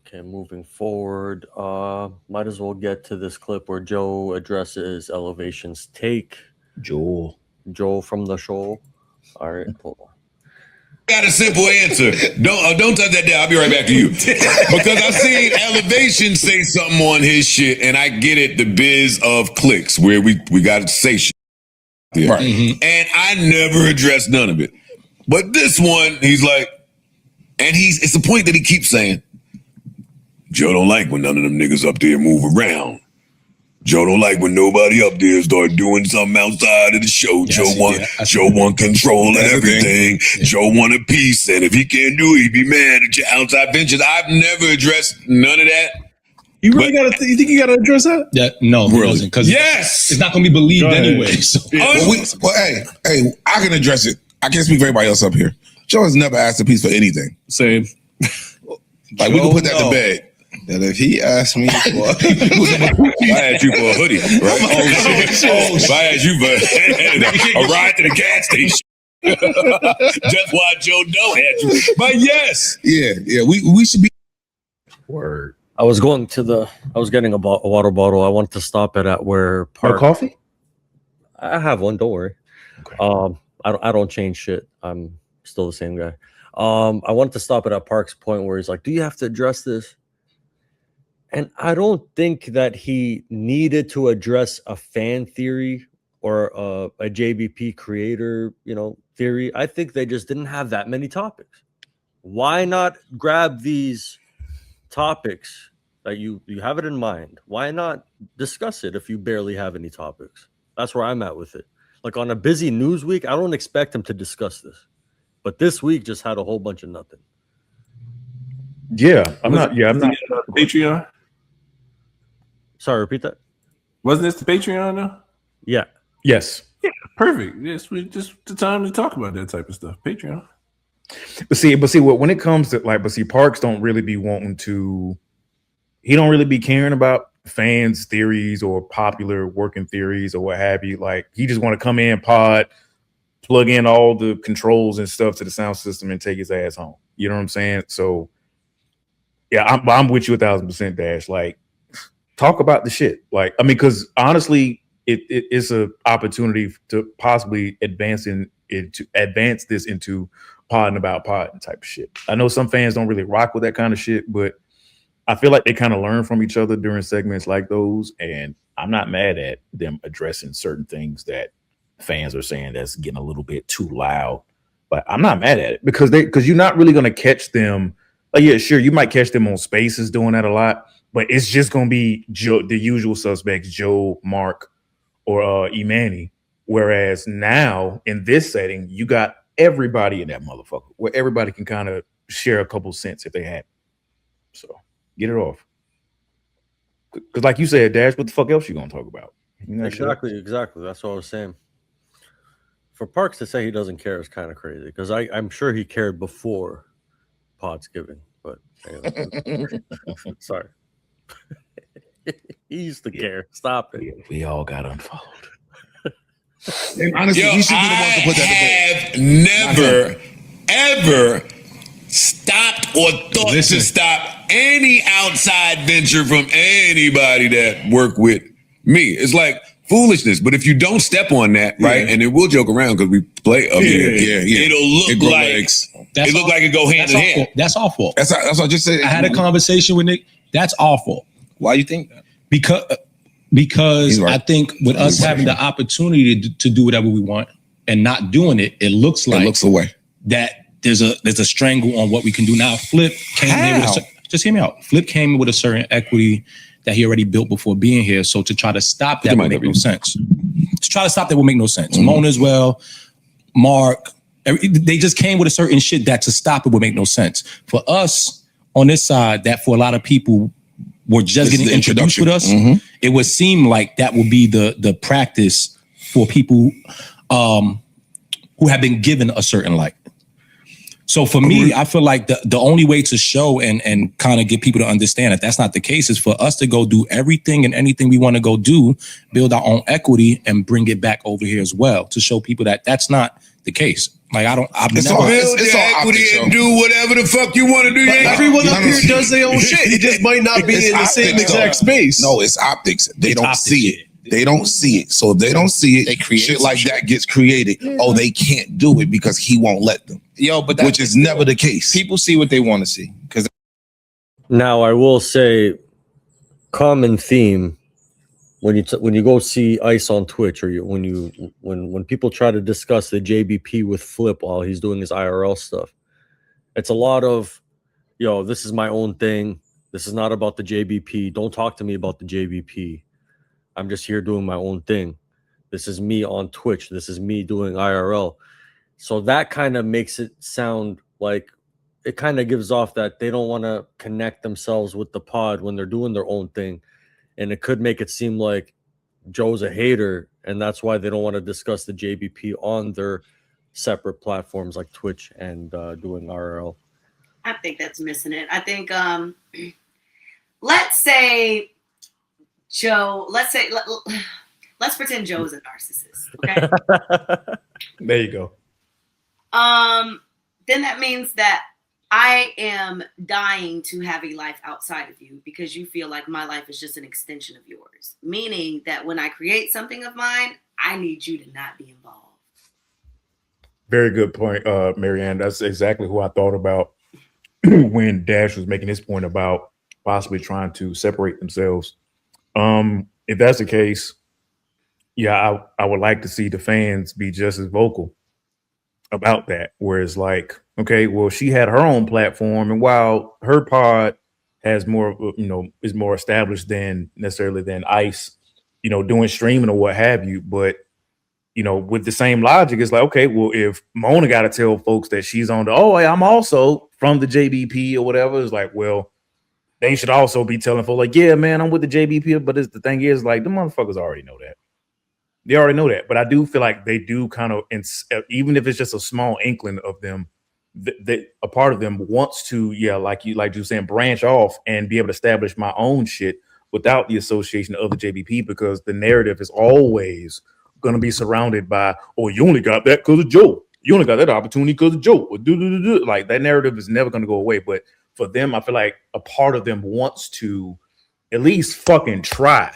Okay, moving forward, might as well get to this clip where Joe addresses Ellivation's take. Joel from the show. All right, hold on. Got a simple answer. Don't touch that down. I'll be right back to you. Because I've seen Ellivation say something on his shit, and I get it, the biz of clicks, where we got to say shit. Yeah. Right. Mm-hmm. And I never addressed none of it. But this one, he's like, and it's the point that he keeps saying, Joe don't like when none of them niggas up there move around. Joe don't like when nobody up there start doing something outside of the show. Yes, Joe want control of everything. Yeah. Joe want a piece, and if he can't do it, he be mad at your outside ventures. I've never addressed none of that. You really you think you gotta address that? Yeah, no, really? He doesn't, because it's not gonna be believed anyway. So. Hey, I can address it. I can't speak for everybody else up here. Joe has never asked a piece for anything. Same. Like, we can put that to bed. That if he asked me for if I asked you for a hoodie, right? If I asked you for a ride to the gas station. Just why Joe don't ask you. But yes. Yeah, we should be. Word. I was getting a water bottle. I wanted to stop it at where Park. Coffee? I have one, don't worry. Okay. I don't change shit. I'm still the same guy. I wanted to stop it at Park's point where he's like, do you have to address this? And I don't think that he needed to address a fan theory or a JBP creator, theory. I think they just didn't have that many topics. Why not grab these topics that you have it in mind? Why not discuss it if you barely have any topics? That's where I'm at with it. Like on a busy news week, I don't expect him to discuss this. But this week just had a whole bunch of nothing. Yeah, I'm not Patreon. Sorry, repeat that. Wasn't this the Patreon though? Yeah. Yes. Yeah, perfect. Yes, we just the time to talk about that type of stuff. Patreon. But see, when it comes to Parks don't really be wanting to. He don't really be caring about fans' theories or popular working theories or what have you. Like he just want to come in, pod, plug in all the controls and stuff to the sound system and take his ass home. You know what I'm saying? So yeah, I'm with you 1,000%, Dash. Like, talk about the shit. Like, I mean, because honestly, it's an opportunity to possibly advance this into podding about podding type of shit. I know some fans don't really rock with that kind of shit, but I feel like they kind of learn from each other during segments like those, and I'm not mad at them addressing certain things that fans are saying that's getting a little bit too loud. But I'm not mad at it because you're not really going to catch them. Like, yeah, sure, you might catch them on Spaces doing that a lot, but it's just going to be the usual suspects, Joe, Mark, or Imani. Whereas now in this setting, you got everybody in that motherfucker where everybody can kind of share a couple cents if they have. So get it off. Because like you said, Dash, what the fuck else you going to talk about? Exactly. That's what I was saying. For Parks to say he doesn't care is kind of crazy because I'm sure he cared before Pod's giving, but anyway. Sorry. He used to care. Stop it. We all got unfollowed. Honestly, you should be the one to put that to bed. Never, ever stopped or thought to stop any outside venture from anybody that worked with me. It's like foolishness. But if you don't step on that, right, and then we'll joke around because we play up here. It'll look like it go hand in hand. That's awful. That's what I just said. I had a conversation with Nick. That's awful. Why you think that? Because right. I think with us having the opportunity to do whatever we want and not doing it, it looks away that there's a strangle on what we can do now. Flip came here with just hear me out. Flip came with a certain equity that he already built before being here. So to try to stop that would make no sense. To try to stop that would make no sense. Mona as well, Mark, they just came with a certain shit that to stop it would make no sense. For us on this side, that for a lot of people were just getting introduced with us, it would seem like that would be the practice for people who have been given a certain light. So for me, I feel like the only way to show and kind of get people to understand that that's not the case is for us to go do everything and anything we want to go do, build our own equity and bring it back over here as well to show people that that's not the case. Like I've It's never. all- Build it's your all equity optics, and yo. do whatever the fuck you want to do. But Yeah. everyone up here does their own shit. It just might not be It's in the same optics, exact though. space. No, it's optics. They It's don't optics, see it. They don't see it. So if they don't see it, They create shit some like shit. that gets created. Oh, they can't do it because he won't let them. Yo, but Which is never the case. people see what they want to see because Now I will say, common theme when you go see Ice on Twitch, or when people try to discuss the JBP with Flip while he's doing his IRL stuff, it's a lot of, yo, this is my own thing. This is not about the JBP. Don't talk to me about the JBP. I'm just here doing my own thing. This is me on Twitch. This is me doing IRL. So that kind of makes it sound like, it kind of gives off that they don't want to connect themselves with the pod when they're doing their own thing. And it could make it seem like Joe's a hater, and that's why they don't want to discuss the JBP on their separate platforms like Twitch and doing RL. I think that's missing it. I think, let's say Joe, let's pretend Joe is a narcissist. Okay. There you go. Then that means that I am dying to have a life outside of you because you feel like my life is just an extension of yours. Meaning that when I create something of mine, I need you to not be involved. Very good point, Marianne. That's exactly who I thought about when Dash was making his point about possibly trying to separate themselves. If that's the case, yeah, I would like to see the fans be just as vocal about that. Whereas, like, okay, well, she had her own platform, and while her pod has more, is more established than Ice, doing streaming or what have you, but with the same logic, it's like, okay, well, if Mona got to tell folks that she's on I'm also from the JBP or whatever, it's like, well, they should also be telling folks like, yeah, man, I'm with the JBP. But the thing is, like, the motherfuckers already know that. They already know that. But I do feel like they do kind of, even if it's just a small inkling of them, a part of them wants to, like you were saying, branch off and be able to establish my own shit without the association of the JBP, because the narrative is always going to be surrounded by, oh, you only got that because of Joe. You only got that opportunity because of Joe. Like, that narrative is never going to go away. But for them, I feel like a part of them wants to at least fucking try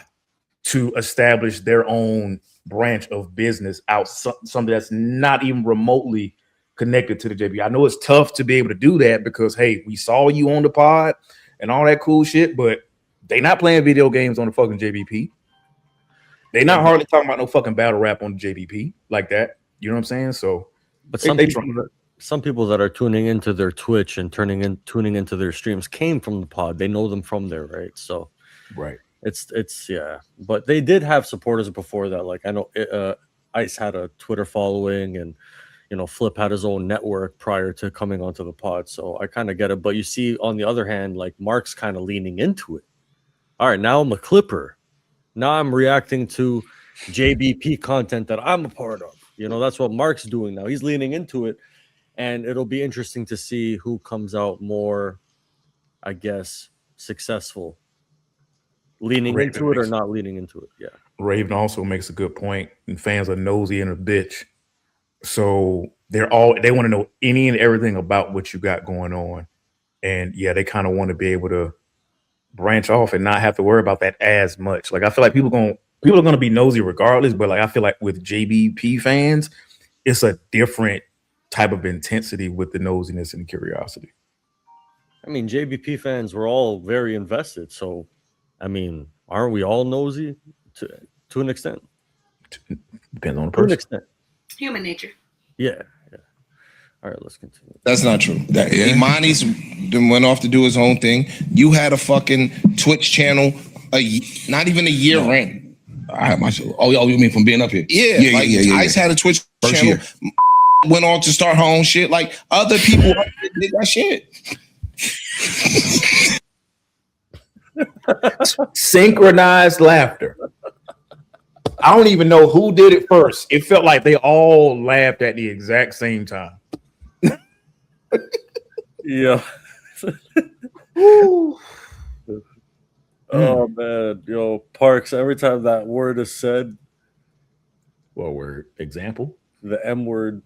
to establish their own branch of business out, something that's not even remotely connected to the JBP. I know it's tough to be able to do that because, hey, we saw you on the pod and all that cool shit, but they not playing video games on the fucking JBP. They not hardly talking about no fucking battle rap on the JBP like that. You know what I'm saying? So, but some people that are tuning into their Twitch and tuning into their streams came from the pod. They know them from there, right? So, right. It's yeah. But they did have supporters before that. Like, I know Ice had a Twitter following, and Flip had his own network prior to coming onto the pod. So I kind of get it. But you see, on the other hand, like, Mark's kind of leaning into it. All right, now I'm a clipper. Now I'm reacting to JBP content that I'm a part of. That's what Mark's doing now. He's leaning into it, and it'll be interesting to see who comes out more, I guess, successful, leaning into it or not leaning into it. Yeah. Raven also makes a good point, and fans are nosy and a bitch. So they want to know any and everything about what you got going on. And yeah, they kind of want to be able to branch off and not have to worry about that as much. Like, I feel like people are going to be nosy regardless, but like, I feel like with JBP fans, it's a different type of intensity with the nosiness and curiosity. I mean, JBP fans were all very invested. So, I mean, aren't we all nosy to an extent? Depends on the person. To an extent. Human nature. Yeah. All right, let's continue. That's not true. Imani's went off to do his own thing. You had a fucking Twitch channel, not even a year in. I had my show. Oh, you mean from being up here? Yeah. Ice had a Twitch channel. Went on to start her own shit. Like, other people did that shit. Synchronized laughter. I don't even know who did it first. It felt like they all laughed at the exact same time. Yeah. Oh man, Parks, every time that word is said. What word? Example? The M word.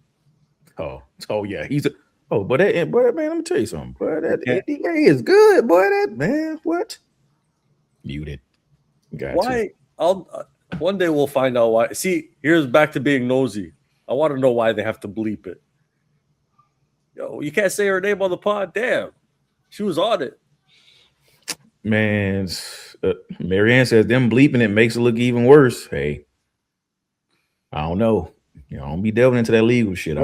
Oh yeah, he's a. Oh, but man, let me tell you something. Boy, that NDA is good, boy. That man, what? Muted. Why? One day we'll find out why. See, here's back to being nosy. I want to know why they have to bleep it. Yo, you can't say her name on the pod. Damn, she was on it. Man, Marianne says them bleeping it makes it look even worse. Hey, I don't know. You know, I don't be delving into that legal shit.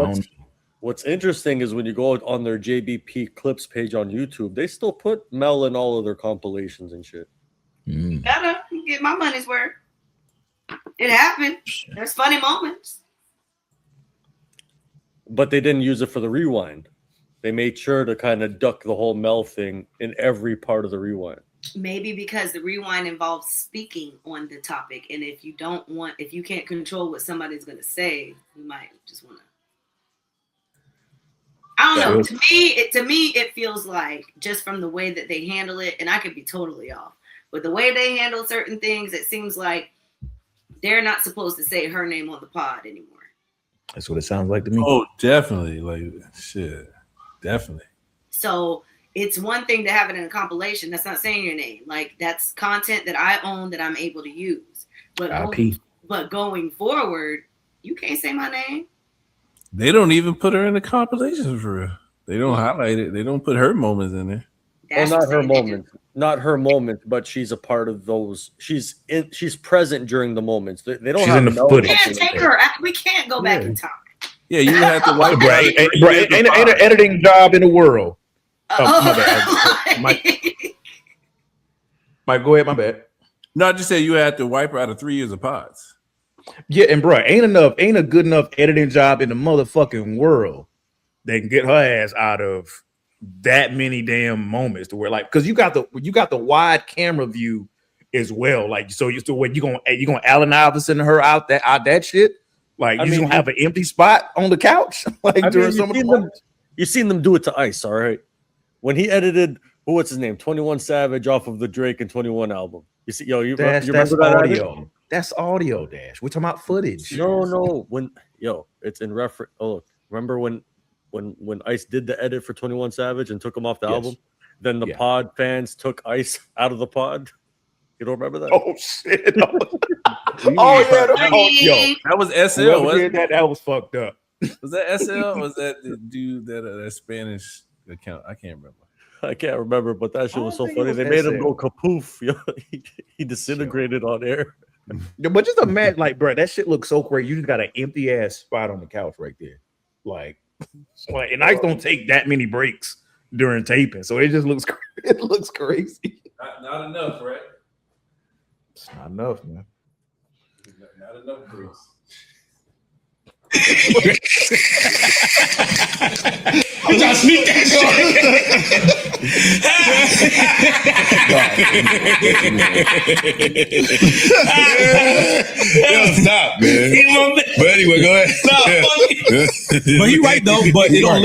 What's interesting is when you go on their JBP clips page on YouTube, they still put Mel in all of their compilations and shit. Gotta get my money's worth. It happened. There's funny moments. But they didn't use it for the rewind. They made sure to kind of duck the whole Mel thing in every part of the rewind. Maybe because the rewind involves speaking on the topic. And if you can't control what somebody's going to say, you might just want to. I don't know. To me, it feels like just from the way that they handle it, and I could be totally off, but the way they handle certain things, it seems like they're not supposed to say her name on the pod anymore. That's what it sounds like to me. Oh, definitely. Like, shit. Definitely. So it's one thing to have it in a compilation. That's not saying your name. Like, that's content that I own that I'm able to use. But going forward, you can't say my name. They don't even put her in the compilations for real. They don't highlight it. They don't put her moments in there. Well, not her moments. Not her moments, but she's a part of those. She's present during the moments. They don't have in the footage. We can't take her. We can't go back in time. Yeah, you have to wipe ain't an editing job in the world. My bad. Mike, go ahead. My bad. No, I just said you had to wipe her out of 3 years of pods. Yeah, and bro, ain't a good enough editing job in the motherfucking world that can get her ass out of that many damn moments to where, like, because you got the wide camera view as well. Like, so you gonna Allen Iverson her out that shit. Like, you gonna have an empty spot on the couch. Like, during some of the moments. You've seen them do it to Ice, all right? When he edited, what's his name, 21 Savage off of the Drake and 21 album. You see, you remember that audio? Edit? That's audio, Dash. We're talking about footage. No. It's in reference. Oh, remember when Ice did the edit for 21 Savage and took him off the album? Then the pod fans took Ice out of the pod. You don't remember that? Oh shit! That was SL. That was fucked up. Was that SL? Was that the dude that Spanish account? I can't remember. I can't remember, but that shit was so funny. They made him go kapoof. He disintegrated on air. But just imagine, like, bro, that shit looks so crazy. You just got an empty ass spot on the couch right there, like, and Ice don't take that many breaks during taping, so it just looks crazy. Not enough, right? It's not enough, man. Not enough breaks. I'm trying to sneak that Yo, stop, man. But anyway, go ahead. But you're right though. But it don't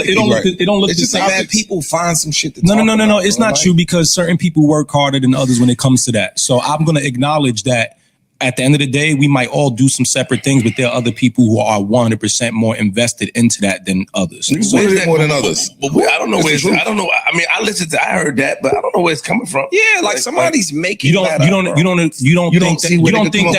look it's the just same. like that people find some shit to No. talk about, It's not true because certain people work harder than others when it comes to that. So I'm gonna acknowledge that. At the end of the day, we might all do some separate things, but there are other people who are 100% more invested into that than others. So more than others. But I don't know where I don't know. I mean, I heard that, but I don't know where it's coming from. Yeah, like somebody's making. You don't think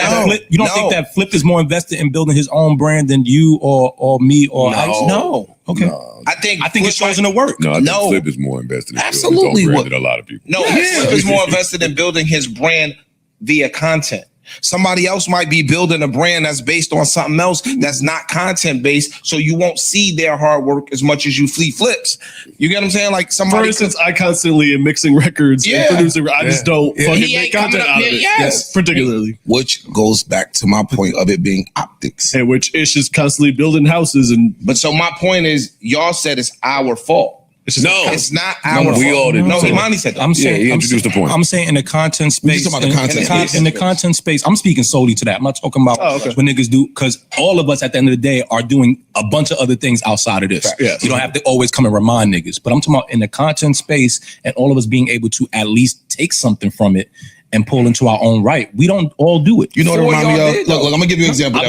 that Flip is more invested in building his own brand than you or me or Ice? No. Okay. No. I think it shows in the work. No, I think Flip is more invested in absolutely building his own brand than a lot of people. No, Flip is more invested in building his brand via content. Somebody else might be building a brand that's based on something else that's not content based, so you won't see their hard work as much as you see Flip's. You get what I'm saying? Like somebody. For instance, I constantly am mixing records and producing. I just don't fucking make content out of it. Yes, particularly. Which goes back to my point of it being optics, and which Ish is constantly building houses and. But so my point is, y'all said it's our fault. It's not our fault. We all did. No, Imani said that. He introduced the point. I'm saying in the content space. About the content in the content space, I'm speaking solely to that. I'm not talking about what niggas do, because all of us at the end of the day are doing a bunch of other things outside of this. Yes. You don't have to always come and remind niggas. But I'm talking about in the content space and all of us being able to at least take something from it and pull into our own right. We don't all do it. You know what it reminds me of? Look, I'm gonna give you an example.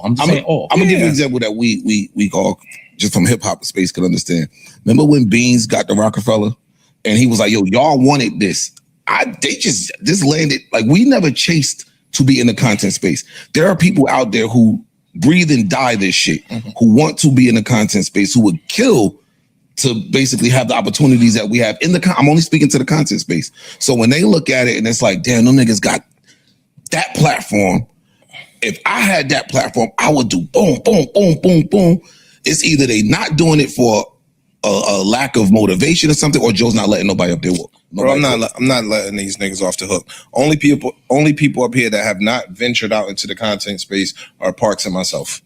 I'm gonna give you an example that we all just from hip hop space could understand. Remember when Beans got the Rockefeller and he was like, yo, y'all wanted this. They just landed, like we never chased to be in the content space. There are people out there who breathe and die this shit, who want to be in the content space, who would kill to basically have the opportunities that we have in the I'm only speaking to the content space. So when they look at it and it's like, damn, them niggas got that platform. If I had that platform, I would do boom, boom, boom, boom, boom. It's either they not doing it for a lack of motivation or something, or Joe's not letting nobody up there. Bro, I'm not letting these niggas off the hook. Only people up here that have not ventured out into the content space are Parks and myself.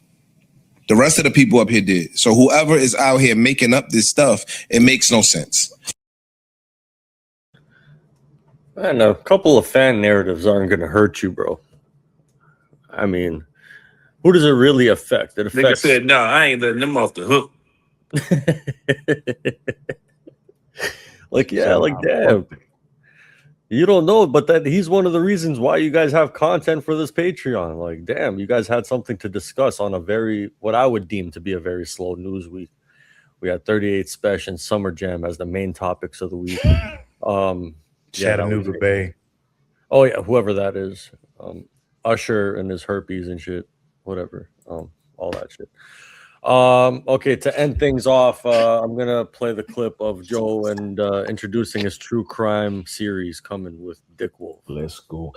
The rest of the people up here did. So whoever is out here making up this stuff, it makes no sense. And a couple of fan narratives aren't going to hurt you, bro. I mean, who does it really affect? It affects. Nigga said, no, I ain't letting them off the hook. Like, yeah, like, damn. You don't know, but that he's one of the reasons why you guys have content for this Patreon. Like, damn, you guys had something to discuss on a very, what I would deem to be a very slow news week. We had 38 Special and Summer Jam as the main topics of the week. Chattanooga Bay. Oh, yeah, whoever that is. Usher and his herpes and shit. Whatever. All that shit. Okay, to end things off, I'm gonna play the clip of Joe and introducing his true crime series coming with Dick Wolf. Let's go.